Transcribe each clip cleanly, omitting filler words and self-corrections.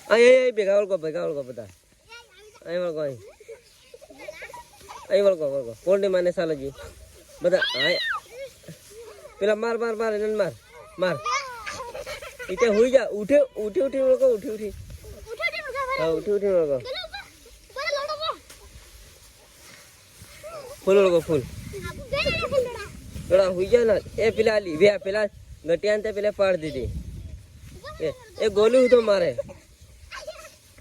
અહીં ભેગા વળગો બધા અહીં વળગો અહીં વળગો કોણ માને સાલજી બધા પેલા માર ઇતે હુઈ જા ઉઠી વળગો ઉઠી હા ઉઠી વળગો ફૂલ વળગો ફૂલ પેલા હુઈ જા ને એ પેલા આલી વે પેલા ગટિયાને તે પેલા પાડ દીધી એ ગોલી તો મારે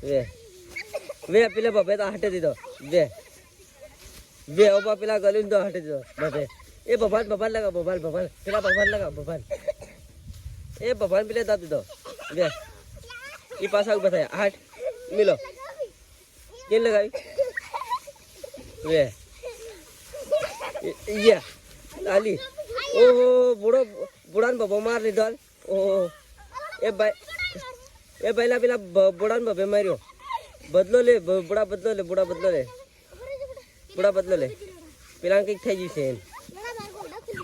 વે પેલા બબે તો હાટે દીધો વે ઓપા પેલા ગલી તો હાટે દીધો બબે એ બબાલ લગા બબાલ પેલા બબાલ લગા બબાલ એ બબાલ પેલે દાબ દીધો વે ઈ પાછા ઉભા થયા હાટ મિલો કેમ લગાવી વે યા આલી ઓહો બુડાન બબો માર દીધો ઓહો એ પહેલા પેલા બુડાન બબે માર્યો બદલો લે બુડા બદલો લે પેલા કઈક થઈ ગયું છે એમ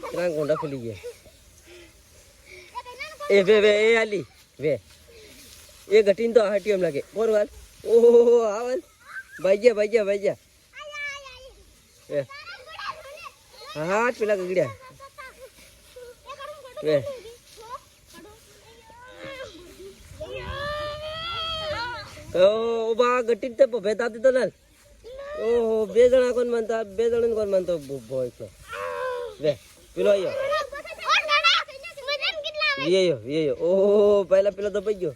પેલા ગોંડા ખુલી ગયા એ વે એ આલી વે એ ઘટીને તો હાટ્યું એમ લાગે બોર વાલ ઓહો આવલ ભાઈ ગયા હા પેલા ગગડ્યા વે બા ગટી તે ભેતા દીધો ને ઓહો બે જણા કોણ માનતો ભોય તો વે પેલો આયો ઓહો પહેલા પેલો દબાઈ ગયો